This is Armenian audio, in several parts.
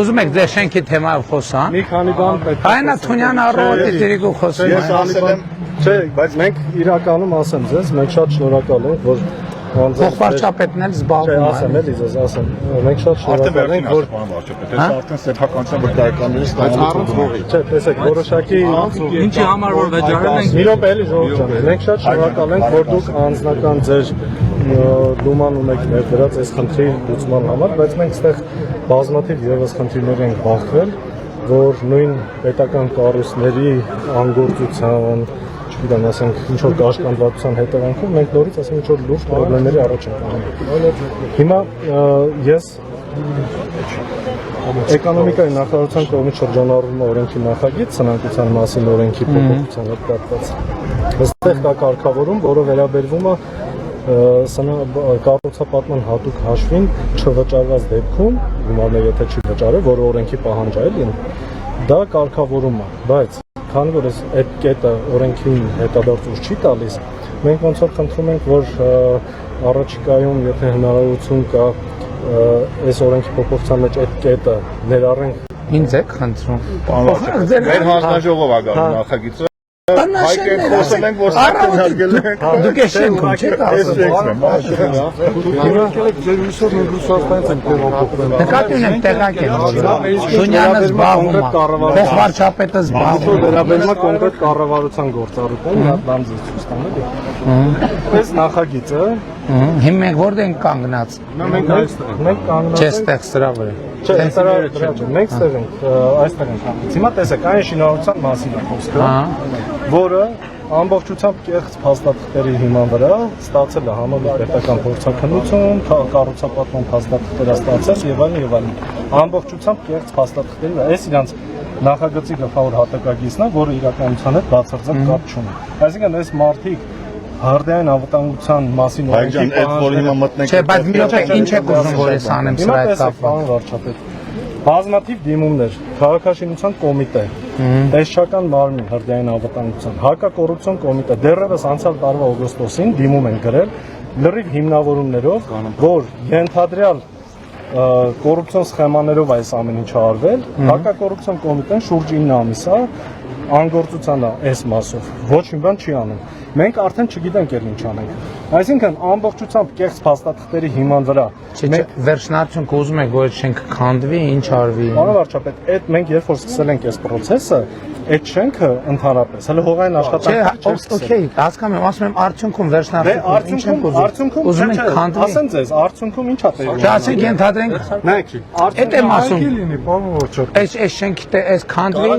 Ուզում եք ձեր շենքի թեմայով խոսան։ Մի քանի բան պետք է։ Այնա Թունյան առողջի դիրիկու խոսում։ Ես ասել եմ, չէ, բայց մենք իրականում ասեմ ձեզ, մենք շատ շնորհակալ ենք, որ Փոխվարչապետն էլ զբաղվում է։ Ասեմ էլի ձեզ ասեմ։ Մենք շատ շնորհակալ ենք, որ արդեն սեփականության վկայականների ստանալու։ Չէ, տեսեք, որոշակի ինչի համար որ վճարել ենք։ Մի րոպե էլի ժողովուրդ ջան, մենք շատ շնորհակալ ենք, որ դուք անձնական ձեր դուման ունեք ներդրած այս խնդրի լուծման համար, բայց մենք այստեղ բազմաթիվ եւս խնդիրներ ենք բախվել, որ նույն պետական կառույցների անգործության, չգիտեմ, ասենք, ինչ-որ կաշկանդվածության հետևանքով մենք նորից ասենք ինչ-որ լուրջ խնդիրների առաջ ենք անում։ Հիմա ես Էկոնոմիկայի նախարարության կողմից շրջանառվում է օրենքի նախագիծ սնանկության մասին օրենքի փոփոխության հետ կապված։ Այստեղ կա կարգավորում, որը վերաբերվում է կառուցապատման հատուկ հաշվին չվճարված դեպքում, գումարները եթե չի վճարել, որը օրենքի պահանջ է էլի, դա կարգավորում է, բայց քանի որ այդ կետը օրենքին հետադարձ ուժ չի տալիս, մենք ոնց որ խնդրում ենք, որ առաջիկայում եթե հնարավորություն կա այս օրենքի փոփոխության մեջ այդ կետը ներառենք Ինձ եք խնդրում։ Մեր հանձնաժողով ա գալու նախագիծը։ Հայք ենք խոսել ենք, որ սակայն հարգել ենք։ Դուք ես շենքում չեք ասում։ Նկատի ունեմ տեղակ են։ Շունյանը զբաղվում է։ Փոխվարչապետը զբաղվում է։ Վերաբերում է կոնկրետ կառավարության գործառույթին, նա բան ձեզ ցույց տանեմ։ Այս նախագիծը Հիմա մենք որտեղ ենք կանգնած։ մենք կանգնած Չէ, ստեղ սրա վրա։ Չէ, սրա վրա։ Մենք ստեղ ենք, այստեղ ենք կանգնած։ Հիմա տեսեք, այն շինարարության մասին է խոսքը, որը ամբողջությամբ կեղծ փաստաթղթերի հիման վրա ստացել է համալիր պետական փորձաքննություն, կառուցապատման փաստաթղթեր ստացել եւ այլն։ Ամբողջությամբ կեղծ փաստաթղթերի վրա էս իրանց նախագծի գլխավոր հատակագիծն է, որը իրականության հետ բացարձակ կապ չունի։ Այսինքն այս մարդիկ Հարդային անվտանգության մասին Հայկյան այդ որ հիմա մտնենք։ Չէ, բայց մի րոպե ինչ եք ուզում որ ես անեմ սրա հետ կապված։ Վարչապետ։ Բազմաթիվ դիմումներ, քաղաքաշինության կոմիտե, տեսչական մարմին Հարդային անվտանգության, հակակոռուպցիոն կոմիտե, դեռևս անցյալ տարվա օգոստոսին դիմում են գրել լրիվ հիմնավորումներով, որ ենթադրյալ կոռուպցիոն սխեմաներով այս ամեն ինչը արվել, հակակոռուպցիոն կոմիտեն շուրջ 9 ամիս է անգործության է այս մասով, ոչ մի բան չի անում։ Մենք արդեն չգիտենք էլ ինչ անենք։ Այսինքն ամբողջությամբ կեղծ փաստաթղթերի հիման վրա Մենք վերջնարդյունք ուզում ենք որ շենքը քանդվի, ինչ արվի։ Պարոն վարչապետ, այդ մենք երբ որ սկսել ենք այս process-ը, այդ շենքը ընդհանրապես հələ հողային աշխատանքը Okay, հասկանում եմ, ասում եմ արդյունքում վերջնարդյունքում ինչ ենք ուզում։ Ուզում ենք քանդվի։ Ասեմ ձեզ, արդյունքում ի՞նչ է տեղի։ Ասենք ենթադրենք։ Նայեք, Այդ եմ ասում։ լինի, պարոն վարչապետ։ Այս շենքի այս քանդվի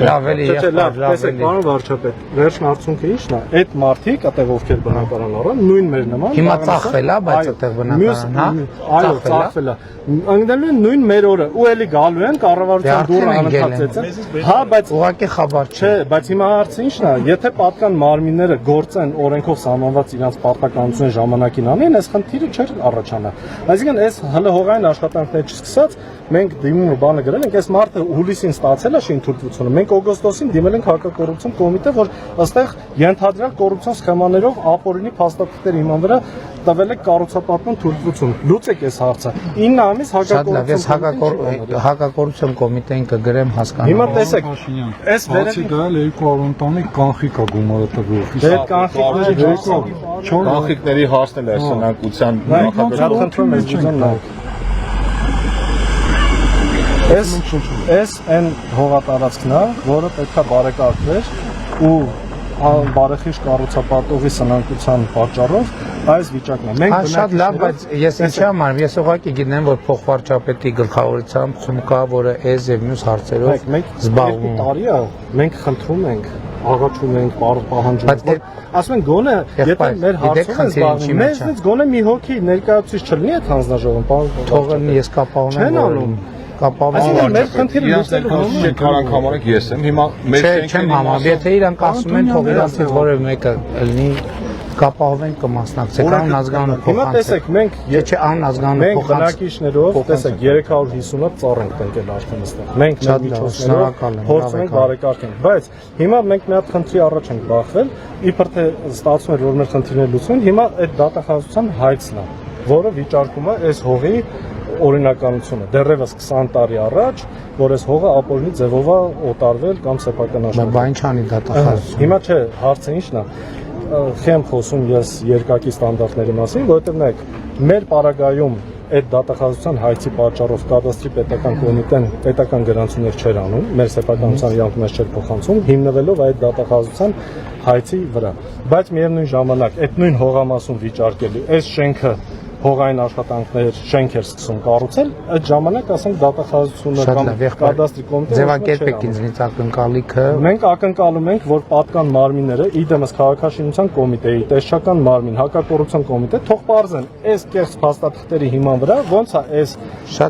լավ էլի լավ, տեսեք, պարոն վարչապետ, վերջն արդյունքը ի՞նչն է։ Այդ մարդիկ, այդտեղ ովքեր բնակարան առան, նույն մեր նման։ Հիմա ծախվել է, բայց այդտեղ բնակարան, հա։ Այո, ծախվել է։ Անգնելու են նույն մեր օրը, ու էլի գալու են կառավարության դուրը անընդհատ։ Հա, բայց ուղղակի խաբար չէ, բայց հիմա հարցը ի՞նչն է, եթե պատկան մարմինները գործեն օրենքով սահմանված իրենց պարտականության ժամանակին անեն, այս խնդիրը չէր առաջանա։ Այսինքն այս հələ հողային աշխատանքներ չսկսած մենք դիմումը բանը գրել ենք, այս մարդը հուլիսին ստացել է շինթույլտվությունը։ Մենք օգոստոսին դիմել ենք հակակոռուպցիոն կոմիտե, որ ըստեղ ենթադրյալ կոռուպցիոն սխեմաներով ապօրինի փաստաթղթերի հիման վրա տվել է կառուցապատման թույլտվություն։ Լուծեք այս հարցը։ 9 ամիս հակակոռուպցիոն կոմիտեին կգրեմ հասկանալու։ Հիմա տեսեք, այս Բացի դա 200 ընտանիք կանխիկ է գումարը տվող։ Դե կանխիկների հասնել է սնանկության նախագծում։ Այս այն հողատարածքն է, որը պետք է բարեկարգվեր ու բարեխիղճ կառուցապատողի սնանկության պատճառով այս վիճակն է։ Մենք շատ լավ, բայց ես ինչի համար ես ուղղակի գիտեմ, որ փոխվարչապետի գլխավորությամբ խումբ կա, որը այս եւ մյուս հարցերով զբաղվում է։ Տարի է, մենք խնդրում ենք, աղաչում ենք, պահանջում ենք, ասում ենք գոնե, եթե մեր հարցով են զբաղվում, մեզնից գոնե մի հոգի ներկայացուցիչ չլինի այդ հանձնաժողովում, պարոն։ Թողնի ես կապահում եմ։ Չեն անում։ Կապահում մեր խնդիրը լուծելու քարանք համարեք ես եմ հիմա մեր չեմ համարում եթե իրանք ասում են թող իրանցից որևէ մեկը լինի կապահովեն կմասնակցեն անազգանունը փոխանցեն հիմա տեսեք մենք չէ անազգանունը փոխանցեն բնակիչներով տեսեք 350-ը ծառ ենք տնկել արդեն այստեղ մենք մեր միջոցներով փորձում ենք բարեկարգենք բայց հիմա մենք մի հատ խնդրի առաջ ենք բախվել իբր թե ստացվում էր որ մեր խնդիրները լուծվեն հիմա այդ դատախազության հայցն է որը վիճարկում է այս հողի օրինականությունը դեռևս 20 տարի առաջ, որ այս հողը ապօրինի ձևով է օտարվել կամ սեփական աշխատել։ Բա ինչ անի դատախազությունը։ Հիմա չէ, հարցը ինչն է։ Խեմ խոսում ես երկակի ստանդարտների մասին, որովհետև նայեք, մեր պարագայում այդ դատախազության հայցի պատճառով կադաստրի պետական կոմիտեն պետական գրանցումներ չէր անում, մեր սեփականության իրավունք մեզ չէր փոխանցում, հիմնվելով այդ դատախազության հայցի վրա։ Բայց միևնույն ժամանակ այդ նույն հողամասում վիճարկելու այս շենքը հողային աշխատանքներ շենք էր սկսում կառուցել, այդ ժամանակ ասենք դատախազությունը կամ կադաստրի կոմիտեն ձևակերպեք ինձնից ակնկալիքը։ Մենք ակնկալում ենք, որ պատկան մարմինները իդեմս քաղաքաշինության կոմիտեի, տեսչական մարմին, հակակոռուպցիոն կոմիտե թող պարզեն այս կեղծ փաստաթղթերի հիման վրա ոնց է այս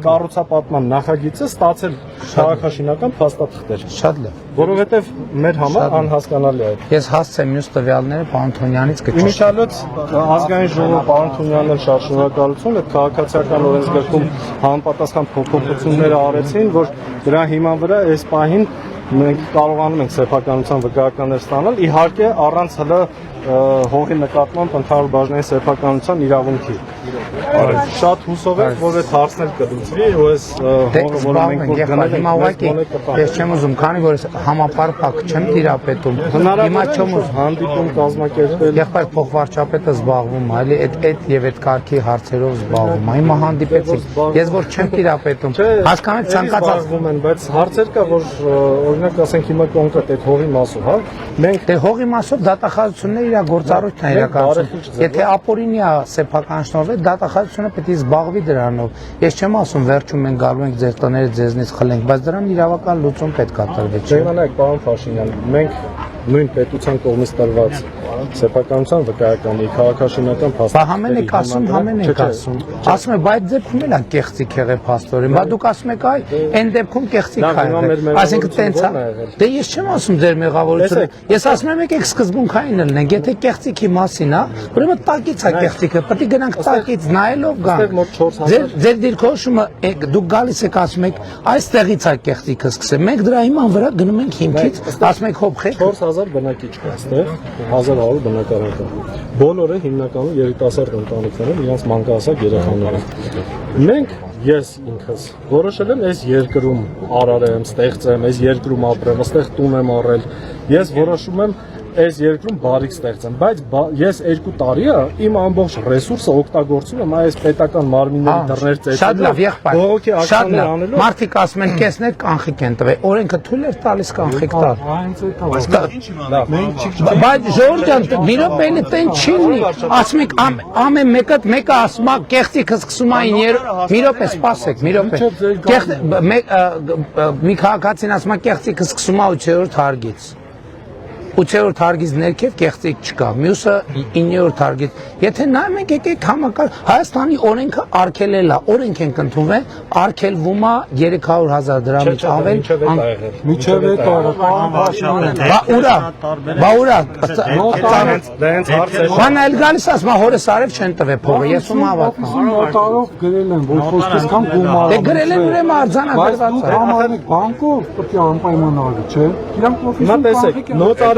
կառուցապատման նախագիծը ստացել քաղաքաշինական փաստաթղթեր։ Շատ լավ։ Որովհետև մեր համար անհասկանալի է։ Ես հասցեմ մյուս տվյալները պարոն Թունյանից կճշտեմ։ Իմիջիալոց ազգային ժողովը պարոն Թունյանն շատ շնորհակալություն այդ քաղաքացիական օրենսգրքում համապատասխան փոփոխությունները արեցին, որ դրա հիման վրա այս պահին մենք կարողանում ենք սեփականության վկայականներ ստանալ, իհարկե առանց հլը հողի նկատմամբ ընդհանուր բաժնային սեփականության իրավունքի։ Շատ հուսով եմ, որ այդ հարցներ կլուծվի, ու այս հողը, որը մենք որ գնել ենք, ես չեմ ուզում, քանի որ համապարփակ չեմ տիրապետում։ Հիմա չեմ ուզում հանդիպում կազմակերպել։ Եղբայր փոխվարչապետը զբաղվում, այլի այդ եւ այդ կարգի հարցերով զբաղվում։ Հիմա հանդիպեցիք։ Ես որ չեմ տիրապետում, հասկանում եք ցանկացած զբաղվում են, բայց հարցեր կա, որ օրինակ ասենք հիմա կոնկրետ այդ հողի մասով, հա, մենք դե հողի մասով դատախազությունները իր գործառույթն է իրականացնում։ Եթե ապօրինի է սեփականացնողը, դատախազությունը պետք է զբաղվի դրանով։ Ես չեմ ասում վերջում մենք գալու ենք ձեր տները ձեզնից խլենք, բայց դրան իրավական լուծում պետք է տրվի։ Ժամանակ, պարոն Փաշինյան, մենք նույն պետության կողմից տրված սեփականության վկայականի քաղաքաշինական փաստաթղթերի Համեն եք ասում, համեն եք ասում։ Ասում է, բայց դեպքում էլ է կեղծիք եղել փաստորեն։ Բա դուք ասում եք, այ, այն դեպքում կեղծիք է եղել։ Այսինքն տենց է։ Դե ես չեմ ասում ձեր մեղավորությունը։ Ես ասում եմ, եկեք սկզբունքային լինենք։ Եթե կեղծիքի մասին է, ուրեմն տակից է կեղծիքը։ Պետք է գնանք տակից նայելով գանք։ Ձեր դիրքորոշումը դուք գալիս եք ասում եք, այստեղից է կեղծիքը սկսել։ Մենք դրա հիման վրա գնում ենք հիմքից, ասում եք հոբ խեք 4000 բնակիչ կա այստեղ, 1100 բնակարան կա։ Բոլորը հիմնականում երիտասարդ ընտանիքներ են, իրենց մանկահասակ երեխաներ են։ Մենք ես ինքս որոշել եմ այս երկրում արարեմ, ստեղծեմ, այս երկրում ապրեմ, այստեղ տուն եմ առել։ Ես որոշում եմ այս երկրում բարիք ստեղծեմ, բայց ես 2 տարի է իմ ամբողջ ռեսուրսը օգտագործում եմ այս պետական մարմինների դռներ ծեծելու։ Շատ լավ, եղբայր։ Բողոքի ակցիաներ անելով։ Մարդիկ ասում են, կեսներ կանխիկ են տվել։ Օրենքը թույլ էր տալիս կանխիկ տալ։ Բայց Ժորժ ջան, մի րոպե էլի տեն չի լինի։ Ասում եք ամեն մեկը ասում է կեղծիքը սկսում է 9 մի րոպե սպասեք, մի րոպե։ Մի քաղաքացին ասում է կեղծիքը սկսում է 8-րդ հարգից։ 8-րդ հարգից ներքև կեղծիք չկա, մյուսը 9-րդ հարգից։ Եթե նայում եք եկեք համակարգ Հայաստանի օրենքը արգելել է, օրենք ենք ընդունվել, արգելվում է 300,000 դրամից ավել։ Միջև է տարը, Բա ուրա։ Դենց հարցեր։ Բան այլ գալիս ասում է հորս արև չեն տվել փողը, ես ում հավատամ։ տարով գրել են, որ խոսքից կամ գումար։ Դե գրել են ուրեմն արձանագրված է։ Համարեք բանկով պետք է անպայմանագրի, չէ՞։ Իրանք Հիմա տեսեք,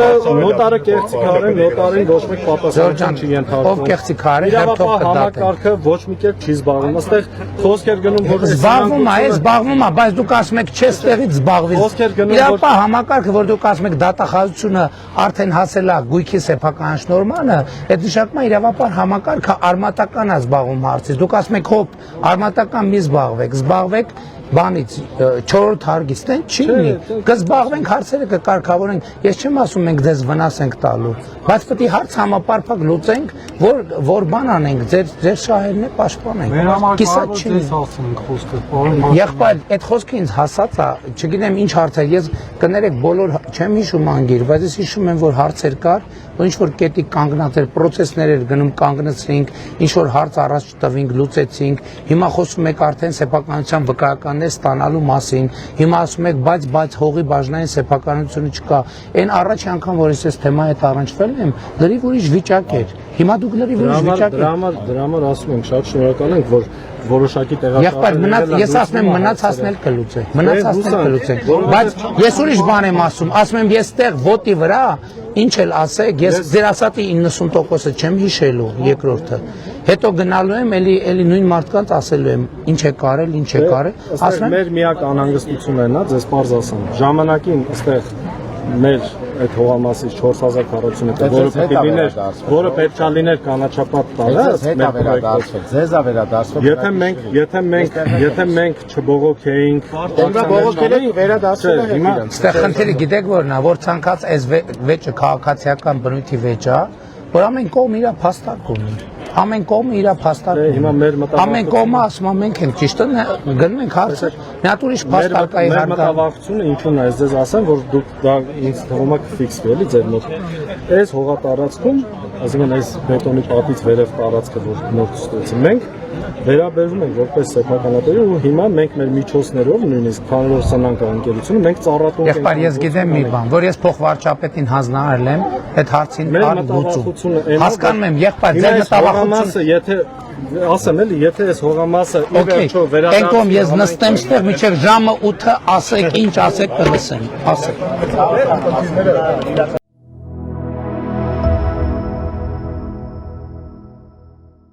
նոտարը կեղծիք արեն, նոտարին ոչ մեկ պատասխանատվություն չի ենթարկվում։ Ով կեղծիք արի, հերթով կդատեն։ Համակարգը ոչ մի կերպ չի զբաղվում։ Այստեղ խոսքեր գնում, որ զբաղվում է, բայց դուք ասում եք չես տեղից զբաղվի։ Իրապա համակարգը, որ դուք ասում եք դատախազությունը արդեն հասել է գույքի սեփական շնորհմանը, այդ նշանակում է իրավապար համակարգը արմատական է զբաղվում հարցից։ Դուք ասում եք հոբ, արմատական մի զբաղվեք բանից 4-րդ հարգից տեն չի լինի, կզբաղվենք հարցերը կկարգավորենք, ես չեմ ասում մենք ձեզ վնաս ենք տալու, բայց պետք է հարց համապարփակ լուծենք, որ բան անենք, ձեր շահերն է պաշտպանենք, կիսատ չի լինի։ Եղբայր, այդ խոսքը ինձ հասած է, չգիտեմ ինչ հարցեր, ես կներեք բոլոր չեմ հիշում անգիր, բայց ես հիշում եմ, որ հարցեր կար, որ ինչ-որ կետի կանգնած էր, պրոցեսներ էր գնում, կանգնեցինք, ինչ-որ հարց առաջ տվինք, լուծեցինք, հիմա խոսում եք արդեն սեփականության վկայականներ ստանալու մասին, հիմա ասում եք, բայց հողի բաժնային սեփականությունը չկա, այն առաջի անգամ, որ ես այս թեմայի հետ առնչվել եմ, լրիվ ուրիշ վիճակ էր, հիմա դուք լրիվ ուրիշ վիճակ եք։ Դրա համար ասում ենք, շատ շնորհակալ ենք, որ որոշակի Եղբայր ես ասում եմ մնացածն էլ կլուծենք, մնացածն էլ կլուծենք, բայց ես ուրիշ բան եմ ասում եմ ես տեղ ոտի վրա ինչ էլ ասեք, ես ձեր ասածի 90%-ը չեմ հիշելու, երկրորդը։ Հետո գնալու եմ, էլի նույն մարդկանց ասելու եմ, ինչ է կարել, ինչ է կարել, ասում եմ։ Մեր միակ անհանգստությունն է նա, ձեզ պարզ ասեմ։ Ժամանակին այստեղ մեր այդ հողամասից 4000 քառակուսի որը պետք է լիներ կանաչապատ տալը, մեր պրոյեկտը Ձեզ է վերադարձվել։ Եթե մենք չբողոքեինք, բողոքել եք վերադարձել եք իրենց։ Այստեղ խնդիրը գիտեք որն է, որ ցանկած այս վեճը քաղաքացիական բնույթի վեճ է, որ ամեն կողմ իր փաստարկ ունի։ Ամեն կողմը իր փաստարկ ունի։ Ամեն կողմը ասում է մենք ենք ճիշտը, գնում ենք հարցը։ Մի հատ ուրիշ փաստարկայի մեր մտավախությունը ինչու՞ն է, ես ձեզ ասեմ, որ դուք դա ինձ թվում է կֆիքսվի էլի ձեր մոտ։ Այս հողատարածքում, այսինքն այս բետոնի պատից վերև տարածքը, որ նոր ստացի, մենք վերաբերվում ենք որպես սեփականատեր ու հիմա մենք մեր միջոցներով նույնիսկ քանորոշ սնանկա ընկերությունը մենք ծառատում ենք։ Եղբայր ես գիտեմ մի բան, որ ես փոխվարչապետին հանձնարարել եմ այդ հարցին լուծում։ Հասկանում եմ, եղբայր ձեր մտավախությունը, եթե ասեմ էլի, եթե այս հողամասը ի վերջո վերադառնա, Այն կողմ ես նստեմ ստեղ մինչև ժամը 8-ը ասեք ինչ ասեք կլսեմ, ասեք։